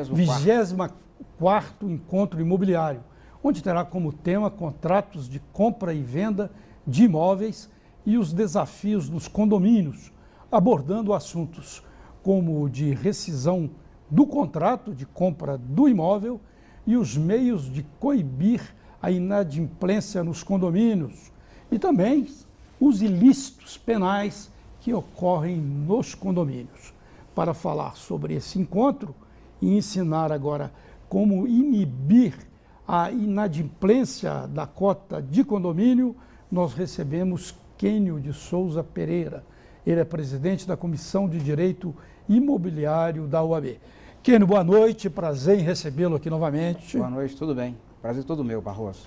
24º Encontro Imobiliário, onde terá como tema contratos de compra e venda de imóveis e os desafios dos condomínios, abordando assuntos como o de rescisão do contrato de compra do imóvel e os meios de coibir a inadimplência nos condomínios e também os ilícitos penais que ocorrem nos condomínios. Para falar sobre esse encontro e ensinar agora como inibir a inadimplência da cota de condomínio, nós recebemos Kênio de Souza Pereira. Ele é presidente da Comissão de Direito Imobiliário da OAB. Kênio, boa noite, prazer em recebê-lo aqui novamente. Boa noite, tudo bem? Prazer todo meu, Barroso.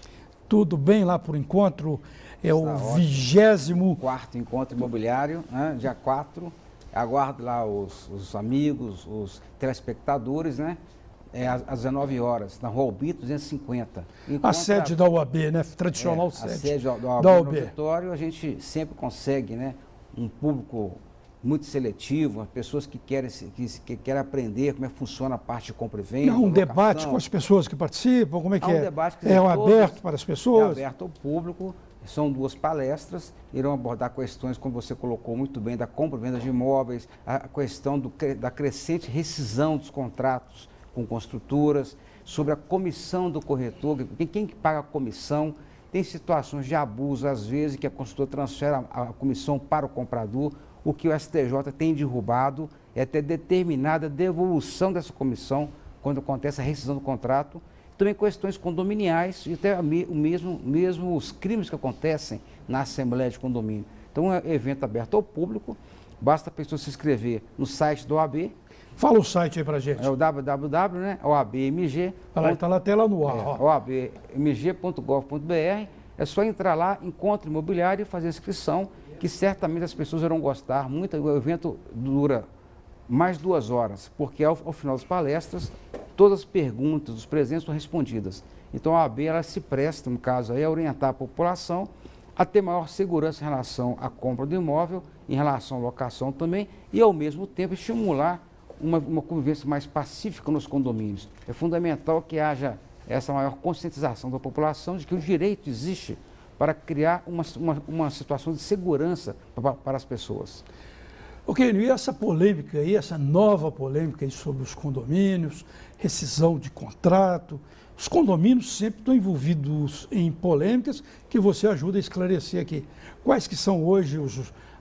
Tudo bem lá por encontro? É o 24º Encontro Imobiliário, né? Dia 4. Aguardo lá os amigos, os telespectadores, né? Às 19 horas, na Rua Albito 250. A sede da OAB, né? Tradicional sede. A sede da OAB no auditório, a gente sempre consegue, né? Um público muito seletivo, pessoas que querem aprender como é que funciona a parte de compra e venda. É um debate com as pessoas que participam, como é que é? Um debate que aberto para as pessoas? É aberto ao público. São 2 palestras, irão abordar questões, como você colocou muito bem, da compra e venda de imóveis, a questão da crescente rescisão dos contratos com construtoras, sobre a comissão do corretor, quem que paga a comissão. Tem situações de abuso, às vezes, que a construtora transfere a comissão para o comprador. O que o STJ tem derrubado é ter determinada devolução dessa comissão quando acontece a rescisão do contrato. Também questões condominiais e até mesmo os crimes que acontecem na Assembleia de Condomínio. Então, é um evento aberto ao público, basta a pessoa se inscrever no site do OAB. Fala o site aí pra gente. É o www, né, OABMG. Está na tela no ar. OABMG.gov.br. É só entrar lá, encontro imobiliário e fazer a inscrição, que certamente as pessoas irão gostar muito. O evento dura mais 2 horas, porque ao final das palestras, todas as perguntas dos presentes são respondidas. Então a OAB ela se presta, no caso aí, a orientar a população a ter maior segurança em relação à compra do imóvel, em relação à locação também, e ao mesmo tempo estimular uma convivência mais pacífica nos condomínios. É fundamental que haja essa maior conscientização da população de que o direito existe para criar uma situação de segurança para as pessoas. Ok, e essa polêmica aí, essa nova polêmica aí sobre os condomínios, rescisão de contrato, os condomínios sempre estão envolvidos em polêmicas que você ajuda a esclarecer aqui. Quais que são hoje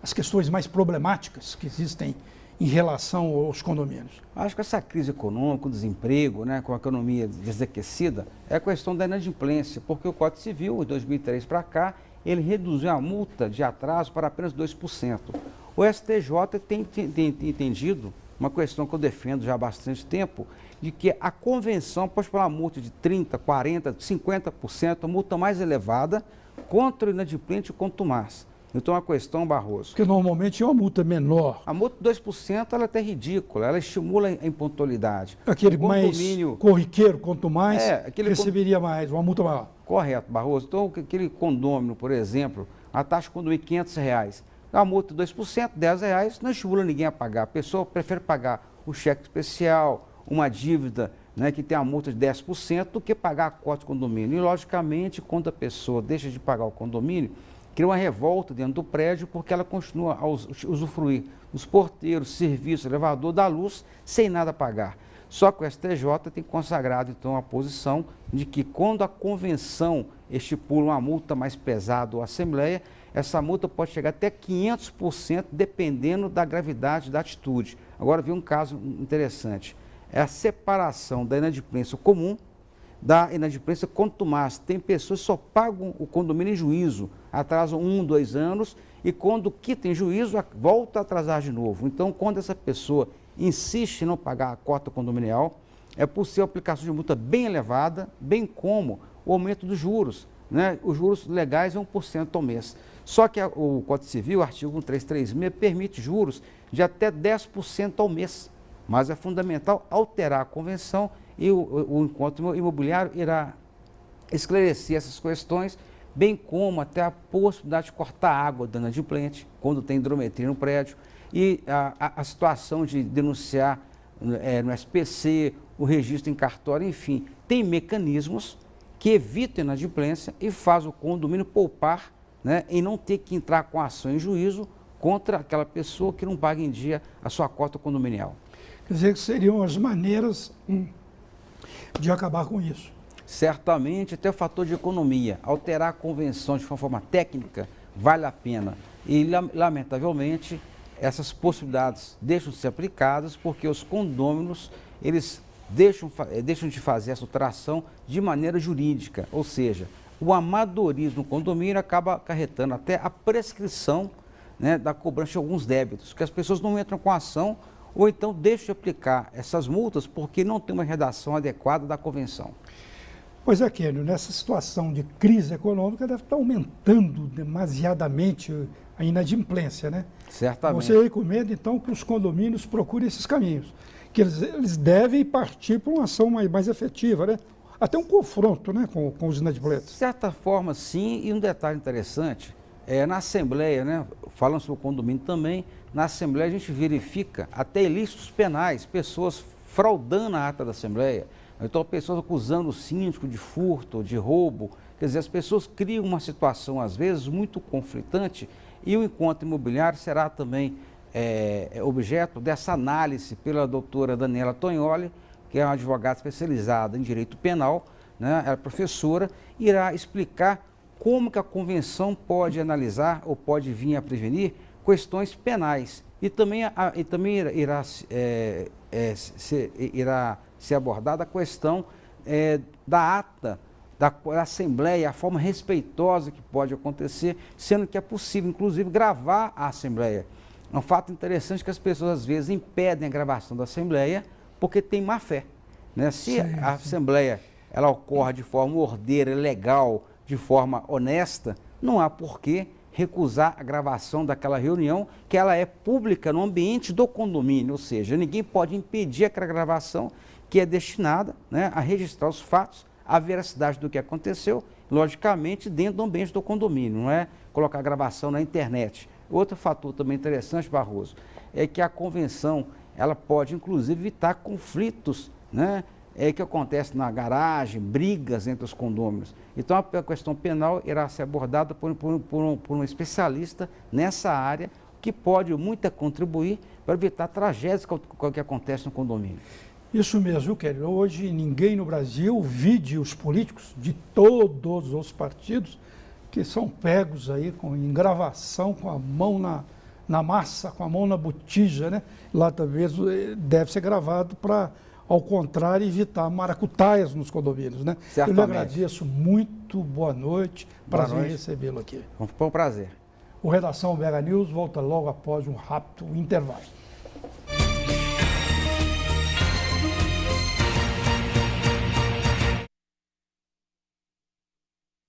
as questões mais problemáticas que existem em relação aos condomínios? Acho que essa crise econômica, o desemprego, né, com a economia desaquecida, é a questão da inadimplência, porque o Código Civil, de 2003 para cá, ele reduziu a multa de atraso para apenas 2%. O STJ tem entendido, uma questão que eu defendo já há bastante tempo, de que a convenção pode pôr uma multa de 30%, 40%, 50%, a multa mais elevada, contra o inadimplente quanto mais. Então, a questão, Barroso... Porque normalmente é uma multa menor. A multa de 2% ela é até ridícula, ela estimula a impontualidade. Aquele mais corriqueiro, quanto mais, receberia mais, uma multa maior. Correto, Barroso. Então, aquele condômino, por exemplo, a taxa de condomínio R$ 500, a multa de 2%, R$10, não estimula ninguém a pagar. A pessoa prefere pagar o cheque especial, uma dívida, né, que tem a multa de 10%, do que pagar a cota de condomínio. E, logicamente, quando a pessoa deixa de pagar o condomínio, cria uma revolta dentro do prédio porque ela continua a usufruir dos porteiros, serviços, elevador, da luz, sem nada pagar. Só que o STJ tem consagrado, então, a posição de que quando a convenção estipula uma multa mais pesada ou Assembleia, essa multa pode chegar até 500%, dependendo da gravidade da atitude. Agora, vi um caso interessante. É a separação da inadimplência comum da inadimplência contumaz. Tem pessoas que só pagam o condomínio em juízo, atrasam 1, 2 anos, e quando quitam em juízo, volta a atrasar de novo. Então, quando essa pessoa insiste em não pagar a cota condominial, é possível a aplicação de multa bem elevada, bem como o aumento dos juros, né? Os juros legais é 1% ao mês. Só que o Código Civil, o artigo 1336, permite juros de até 10% ao mês. Mas é fundamental alterar a convenção e o encontro imobiliário irá esclarecer essas questões, bem como até a possibilidade de cortar água da inadimplente, quando tem hidrometria no prédio, e a situação de denunciar no SPC o registro em cartório, enfim, tem mecanismos que evitam a inadimplência e faz o condomínio poupar, né, e não ter que entrar com ação em juízo contra aquela pessoa que não paga em dia a sua cota condominial. Quer dizer, que seriam as maneiras de acabar com isso. Certamente, até o fator de economia. Alterar a convenção de uma forma técnica vale a pena. E, lamentavelmente, essas possibilidades deixam de ser aplicadas porque os condôminos, eles deixam de fazer essa alteração de maneira jurídica. Ou seja, o amadorismo no condomínio acaba acarretando até a prescrição, né, da cobrança de alguns débitos, que as pessoas não entram com a ação ou então deixam de aplicar essas multas porque não tem uma redação adequada da convenção. Pois é, Kênio, nessa situação de crise econômica deve estar aumentando demasiadamente a inadimplência, né? Certamente. Você recomenda, então, que os condomínios procurem esses caminhos, que eles devem partir para uma ação mais efetiva, né? Até um confronto, né, com os inadimplentes. De certa forma, sim, e um detalhe interessante, na Assembleia, né, falando sobre o condomínio também, na Assembleia a gente verifica até ilícitos penais, pessoas fraudando a ata da Assembleia, então pessoas acusando o síndico de furto, de roubo, quer dizer, as pessoas criam uma situação às vezes muito conflitante e o encontro imobiliário será também objeto dessa análise pela doutora Daniela Tognoli, que é uma advogada especializada em direito penal, né, ela é professora, irá explicar como que a convenção pode analisar ou pode vir a prevenir questões penais e também irá ser abordada a questão da ata da Assembleia, a forma respeitosa que pode acontecer, sendo que é possível, inclusive, gravar a Assembleia. É um fato interessante que as pessoas, às vezes, impedem a gravação da Assembleia porque tem má fé, né? Se a Assembleia ela ocorre de forma ordeira, legal, de forma honesta, não há por que recusar a gravação daquela reunião, que ela é pública no ambiente do condomínio, ou seja, ninguém pode impedir aquela gravação que é destinada, né, a registrar os fatos, a veracidade do que aconteceu, logicamente dentro do ambiente do condomínio, não é colocar a gravação na internet. Outro fator também interessante, Barroso, é que a convenção ela pode inclusive evitar conflitos, né, que acontecem na garagem, brigas entre os condôminos. Então a questão penal irá ser abordada por um especialista nessa área que pode muito contribuir para evitar tragédias que acontecem no condomínio. Isso mesmo, Kelly. Hoje ninguém no Brasil, vide os políticos de todos os partidos, que são pegos aí em gravação, com a mão na massa, com a mão na botija, né? Lá talvez deve ser gravado para, ao contrário, evitar maracutaias nos condomínios, né? Certamente. Eu lhe agradeço muito, boa noite, prazer em recebê-lo aqui. Foi um prazer. O Redação BH News volta logo após um rápido intervalo.